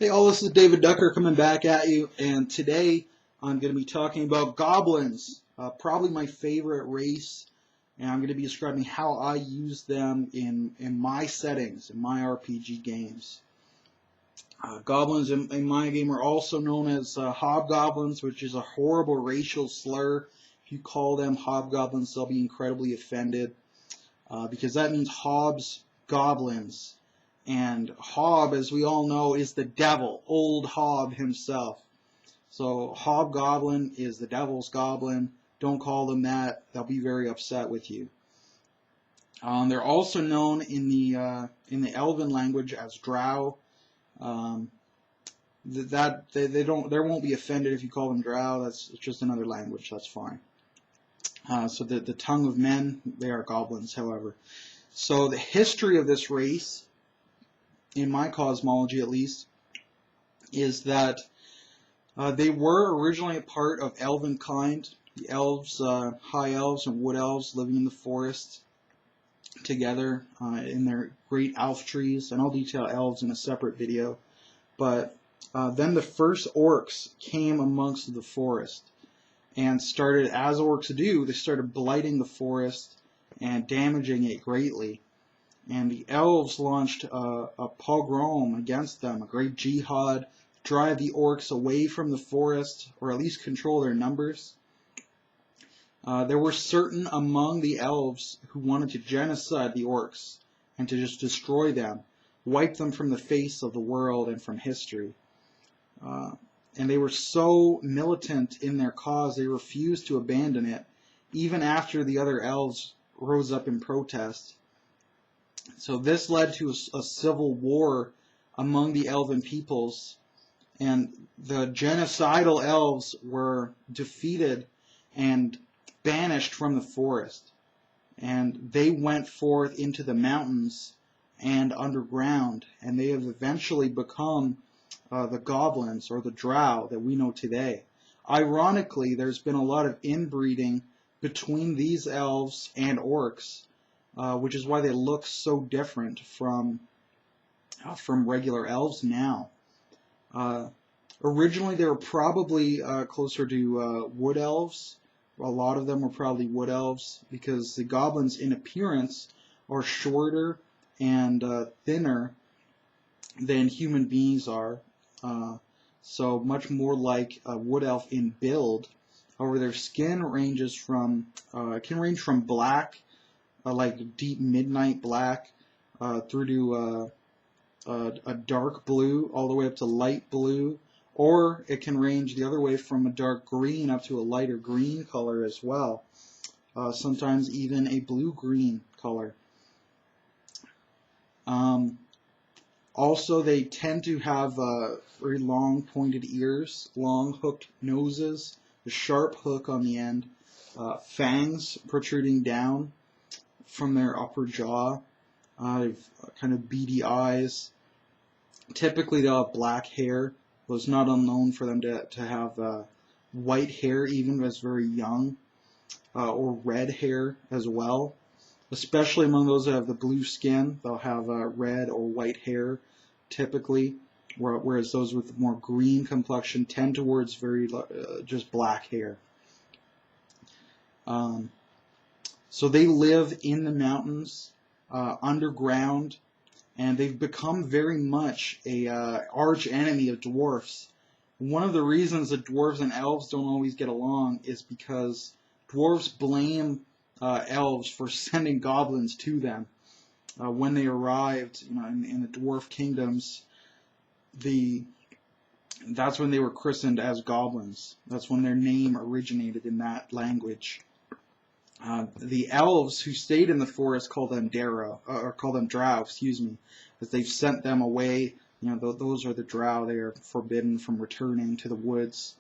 Hey all, this is David Ducker coming back at you, and today I'm going to be talking about goblins, probably my favorite race, and I'm going to be describing how I use them in my settings, in my RPG games. Goblins in my game are also known as hobgoblins, which is a horrible racial slur. If you call them hobgoblins, they'll be incredibly offended, because that means hobs, goblins. And Hob, as we all know, is the devil, old Hob himself. So Hobgoblin is the devil's goblin. Don't call them that. They'll be very upset with you. They're also known in the Elven language as Drow. They won't be offended if you call them Drow. It's just another language. That's fine. So the tongue of men, they are goblins, however. So the history of this race, in my cosmology at least, is that they were originally a part of elven kind. The elves, high elves and wood elves living in the forest together in their great elf trees, and I'll detail elves in a separate video. But then the first orcs came amongst the forest and started, as orcs do, they started blighting the forest and damaging it greatly. And the elves launched a pogrom against them, a great jihad, drive the orcs away from the forest, or at least control their numbers. There were certain among the elves who wanted to genocide the orcs and to just destroy them, wipe them from the face of the world and from history. And they were so militant in their cause, they refused to abandon it, even after the other elves rose up in protest. So this led to a civil war among the elven peoples, and the genocidal elves were defeated and banished from the forest. And they went forth into the mountains and underground, and they have eventually become the goblins, or the drow, that we know today. Ironically, there's been a lot of inbreeding between these elves and orcs, which is why they look so different from regular elves now. Originally, they were probably closer to wood elves. A lot of them were probably wood elves, because the goblins in appearance are shorter and thinner than human beings are. So much more like a wood elf in build. However, their skin ranges from can range from black, like deep midnight black, through to a dark blue, all the way up to light blue, or it can range the other way from a dark green up to a lighter green color as well. Sometimes even a blue-green color. Also, they tend to have very long pointed ears, long hooked noses, a sharp hook on the end, fangs protruding down from their upper jaw, kind of beady eyes. Typically they'll have black hair. Well, it's not unknown for them to have white hair even as very young, or red hair as well. Especially among those that have the blue skin, they'll have red or white hair typically, whereas those with more green complexion tend towards very just black hair. So they live in the mountains, underground, and they've become very much a arch enemy of dwarfs. One of the reasons that dwarves and elves don't always get along is because dwarves blame elves for sending goblins to them. When they arrived, in the dwarf kingdoms, that's when they were christened as goblins. That's when their name originated in that language. The elves who stayed in the forest call them drow, as they've sent them away. Those are the drow. They are forbidden from returning to the woods.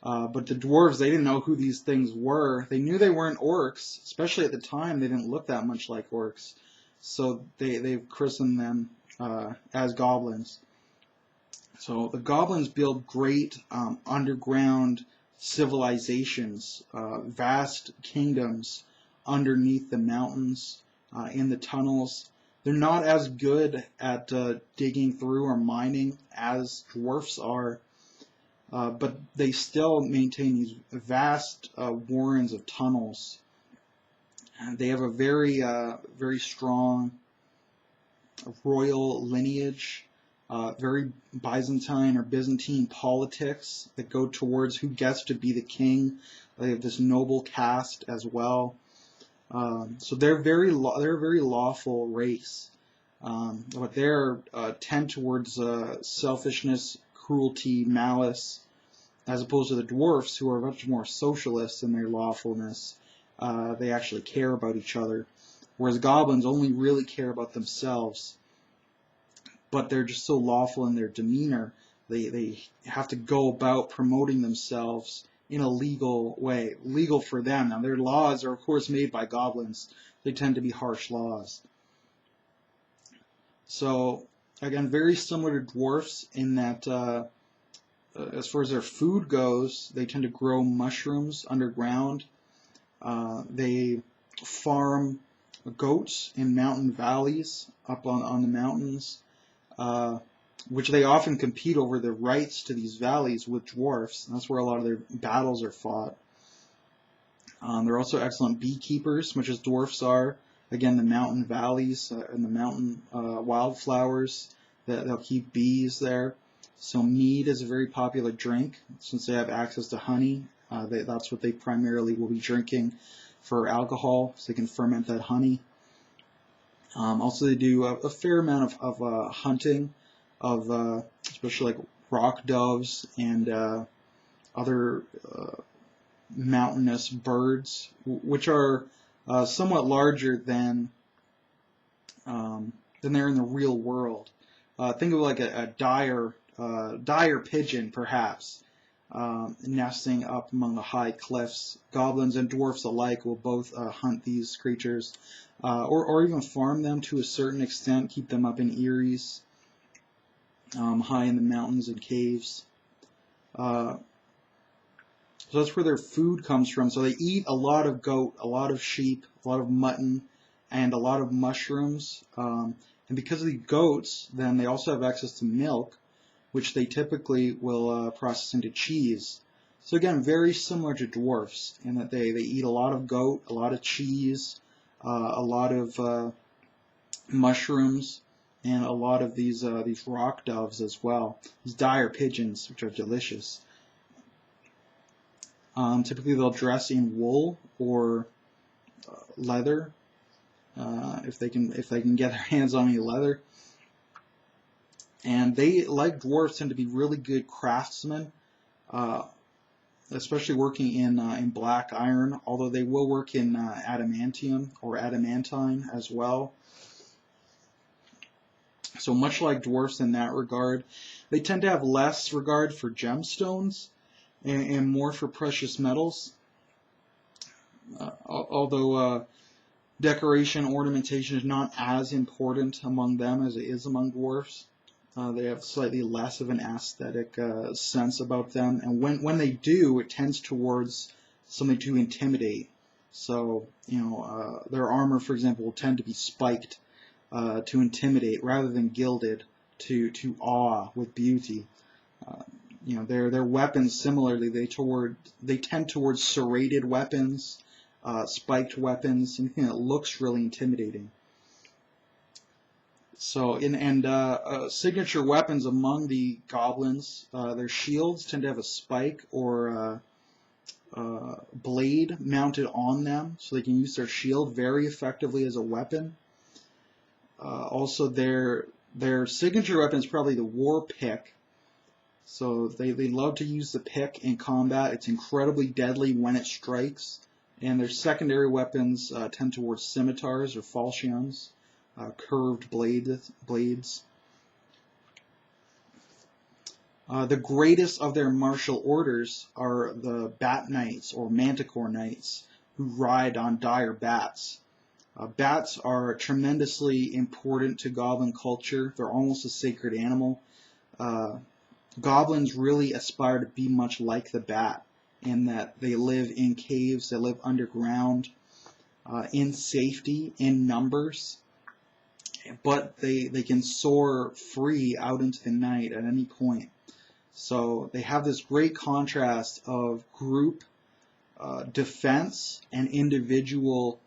But the dwarves, they didn't know who these things were. They knew they weren't orcs, especially at the time. They didn't look that much like orcs. So they've christened them as goblins. So the goblins build great underground civilizations, vast kingdoms underneath the mountains, in the tunnels. They're not as good at digging through or mining as dwarfs are, but they still maintain these vast warrens of tunnels. And they have a very strong royal lineage, very Byzantine or Byzantine politics that go towards who gets to be the king. They have this noble caste as well. So they're a very lawful race, but they're tend towards selfishness, cruelty, malice, as opposed to the dwarfs, who are much more socialist in their lawfulness. They actually care about each other, whereas goblins only really care about themselves. But they're just so lawful in their demeanor. They have to go about promoting themselves in a legal way, legal for them. Now, their laws are, of course, made by goblins. They tend to be harsh laws. So, again, very similar to dwarfs in that, as far as their food goes, they tend to grow mushrooms underground. They farm goats in mountain valleys up on the mountains, which they often compete over the rights to these valleys with dwarfs. That's where a lot of their battles are fought. They're also excellent beekeepers, much as dwarfs are. Again, the mountain valleys and the mountain wildflowers, they'll keep bees there. So mead is a very popular drink, since they have access to honey. That's what they primarily will be drinking for alcohol, so they can ferment that honey. Also, they do a fair amount of hunting of especially like rock doves and other mountainous birds, which are somewhat larger than they're in the real world. Think of like a dire pigeon, perhaps, nesting up among the high cliffs. Goblins and dwarfs alike will both hunt these creatures, or even farm them to a certain extent, keep them up in eyries, high in the mountains and caves. So that's where their food comes from. So they eat a lot of goat, a lot of sheep, a lot of mutton, and a lot of mushrooms. And because of the goats, then they also have access to milk, which they typically will process into cheese. So again, very similar to dwarfs in that they eat a lot of goat, a lot of cheese, a lot of mushrooms, and a lot of these rock doves as well. These dire pigeons, which are delicious. Typically, they'll dress in wool or leather, if they can get their hands on any leather. And they, like dwarfs, tend to be really good craftsmen, especially working in black iron. Although they will work in adamantium or adamantine as well. So much like dwarfs in that regard, they tend to have less regard for gemstones and more for precious metals. Although decoration, ornamentation is not as important among them as it is among dwarfs. They have slightly less of an aesthetic sense about them, and when they do, it tends towards something to intimidate. So, their armor, for example, will tend to be spiked to intimidate rather than gilded to awe with beauty. Their weapons, similarly, they tend towards serrated weapons, spiked weapons, anything that looks really intimidating. So, signature weapons among the goblins, their shields tend to have a spike or blade mounted on them, so they can use their shield very effectively as a weapon. Also, their signature weapon is probably the war pick. So they love to use the pick in combat. It's incredibly deadly when it strikes. And their secondary weapons tend towards scimitars or falchions, curved blades. The greatest of their martial orders are the bat knights or manticore knights, who ride on dire bats. Bats are tremendously important to goblin culture. They're almost a sacred animal. Goblins really aspire to be much like the bat in that they live in caves, they live underground, in safety, in numbers, but they can soar free out into the night at any point. So they have this great contrast of group defense and individual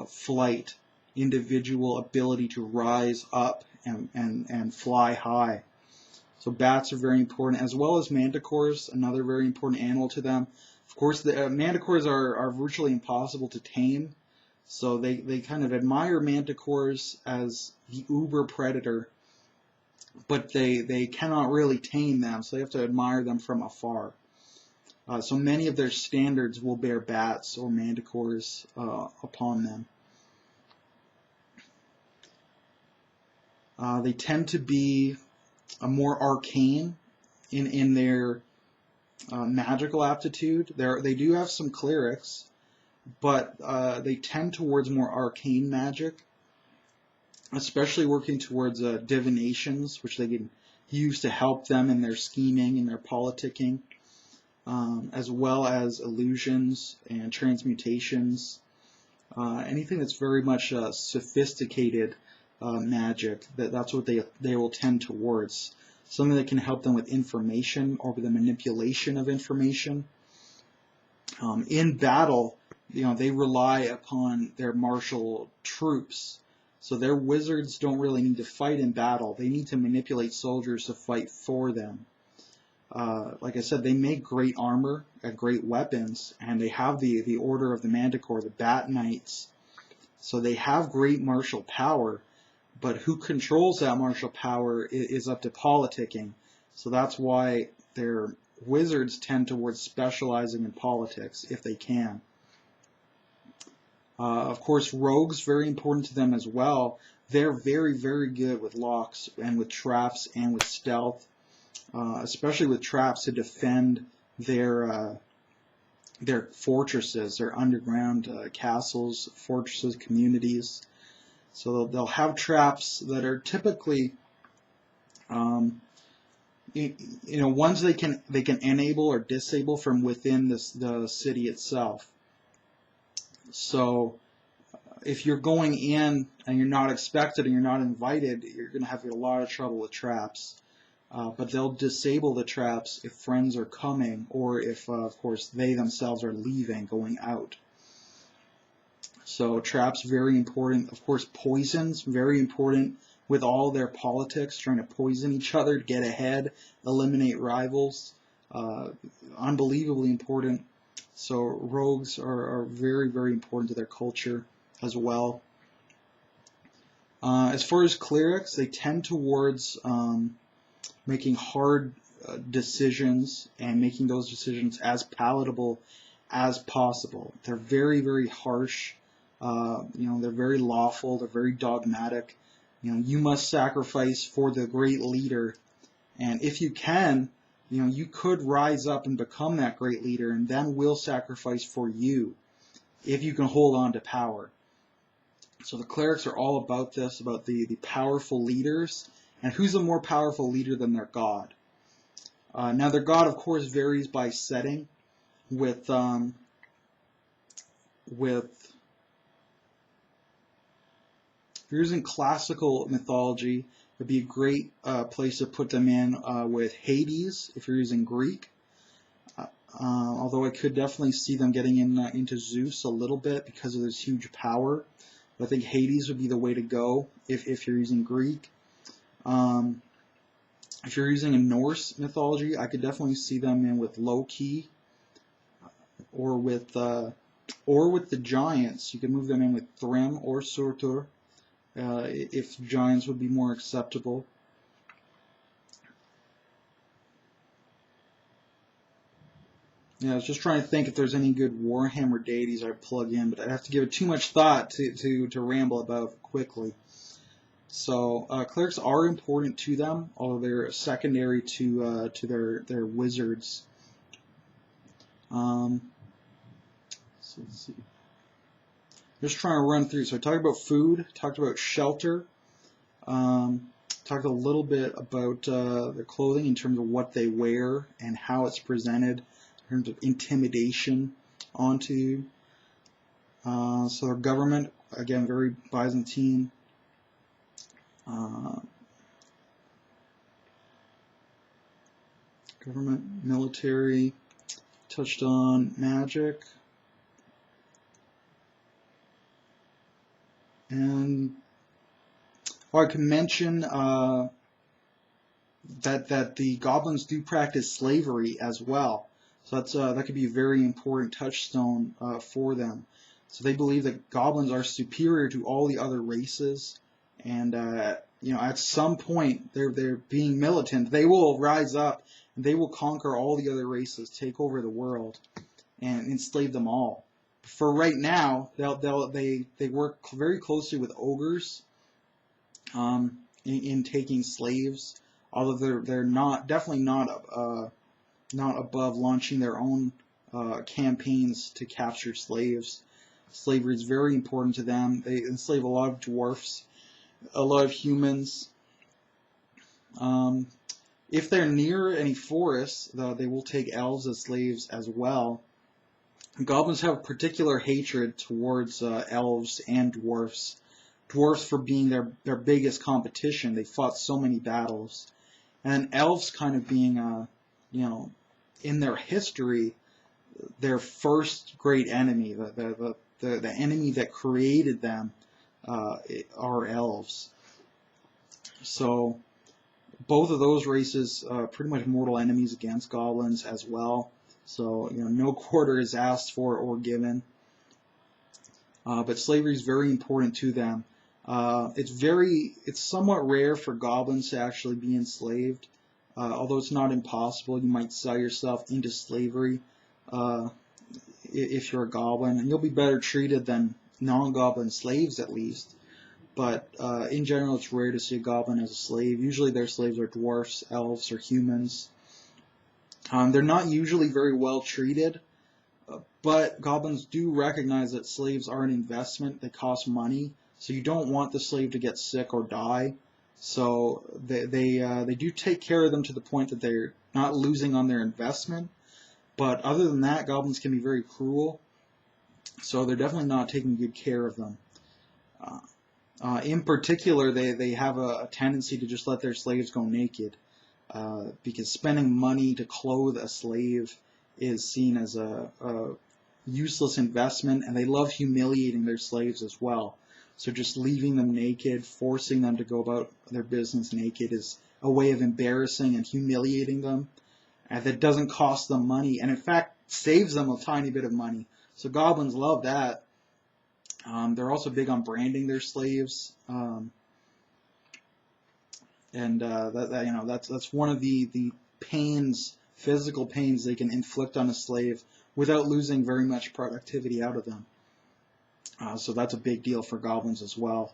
flight, individual ability to rise up and fly high. So bats are very important, as well as manticores, another very important animal to them. Of course, the manticores are virtually impossible to tame, so they kind of admire manticores as the uber predator, but they cannot really tame them, so they have to admire them from afar. So many of their standards will bear bats or manticores upon them. They tend to be more arcane in their magical aptitude. They do have some clerics, but they tend towards more arcane magic, especially working towards divinations, which they can use to help them in their scheming and their politicking, as well as illusions and transmutations. Anything that's very much sophisticated magic, that's what they will tend towards. Something that can help them with information or with the manipulation of information. In battle, they rely upon their martial troops. So their wizards don't really need to fight in battle. They need to manipulate soldiers to fight for them. Like I said, they make great armor, great weapons, and they have the Order of the Manticore, the Bat Knights. So they have great martial power, but who controls that martial power is up to politicking. So that's why their wizards tend towards specializing in politics, if they can. Of course, rogues, very important to them as well. They're very, very good with locks and with traps and with stealth, especially with traps to defend their fortresses, their underground castles, fortresses, communities. So they'll have traps that are typically, ones they can enable or disable from within the city itself. So if you're going in and you're not expected and you're not invited, you're going to have a lot of trouble with traps. But they'll disable the traps if friends are coming, or if, of course, they themselves are leaving, going out. So traps, very important. Of course, poisons, very important with all their politics, trying to poison each other to get ahead, eliminate rivals. Unbelievably important. So rogues are very, very important to their culture as well. As far as clerics, they tend towards making hard decisions and making those decisions as palatable as possible. They're very, very harsh. They're very lawful. They're very dogmatic. You must sacrifice for the great leader, and if you can, you could rise up and become that great leader, and then we'll sacrifice for you if you can hold on to power. So the clerics are all about this, about the powerful leaders, and who's a more powerful leader than their god? Now their god, of course, varies by setting. If you're using classical mythology, it'd be a great place to put them in with Hades, if you're using Greek. Although I could definitely see them getting into Zeus a little bit because of this huge power. But I think Hades would be the way to go if you're using Greek. If you're using a Norse mythology, I could definitely see them in with Loki, or with the giants. You could move them in with Thrym or Surtur, if giants would be more acceptable. Yeah, I was just trying to think if there's any good Warhammer deities I'd plug in, but I'd have to give it too much thought to ramble about quickly. So clerics are important to them, although they're secondary to their wizards. So let's see. Just trying to run through. So I talked about food, talked about shelter, talked a little bit about their clothing in terms of what they wear and how it's presented in terms of intimidation onto you. So their government, again, very Byzantine. Uh, government, military, touched on magic, and I can mention that the goblins do practice slavery as well. So that could be a very important touchstone for them. So they believe that goblins are superior to all the other races, and at some point they're being militant. They will rise up and they will conquer all the other races, take over the world, and enslave them all. For right now, they work very closely with ogres in taking slaves. Although they're definitely not above launching their own campaigns to capture slaves. Slavery is very important to them. They enslave a lot of dwarfs, a lot of humans. If they're near any forests, they will take elves as slaves as well. Goblins have a particular hatred towards elves and dwarfs. Dwarfs for being their biggest competition. They fought so many battles. And elves kind of being, in their history, their first great enemy, the enemy that created them, are elves. So both of those races pretty much mortal enemies against goblins as well. So no quarter is asked for or given. But slavery is very important to them. It's somewhat rare for goblins to actually be enslaved. Although it's not impossible, you might sell yourself into slavery if you're a goblin, and you'll be better treated than non-goblin slaves at least. But in general, it's rare to see a goblin as a slave. Usually their slaves are dwarfs, elves, or humans. They're not usually very well treated, but goblins do recognize that slaves are an investment. They cost money, so you don't want the slave to get sick or die. So they do take care of them to the point that they're not losing on their investment. But other than that, goblins can be very cruel, so they're definitely not taking good care of them. In particular, they have a tendency to just let their slaves go naked, because spending money to clothe a slave is seen as a useless investment, and they love humiliating their slaves as well. So just leaving them naked, forcing them to go about their business naked is a way of embarrassing and humiliating them, and that doesn't cost them money, and in fact saves them a tiny bit of money. So goblins love that. They're also big on branding their slaves, and that's one of the pains, physical pains they can inflict on a slave without losing very much productivity out of them. So that's a big deal for goblins as well.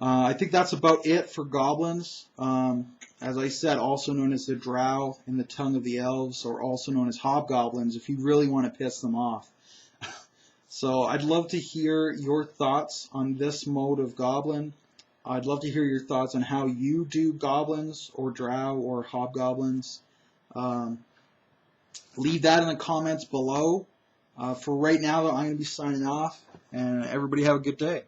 I think that's about it for goblins. As I said, also known as the drow in the tongue of the elves, or also known as hobgoblins if you really want to piss them off. So I'd love to hear your thoughts on this mode of goblin. I'd love to hear your thoughts on how you do goblins or drow or hobgoblins. Leave that in the comments below. For right now, though, I'm going to be signing off, and everybody have a good day.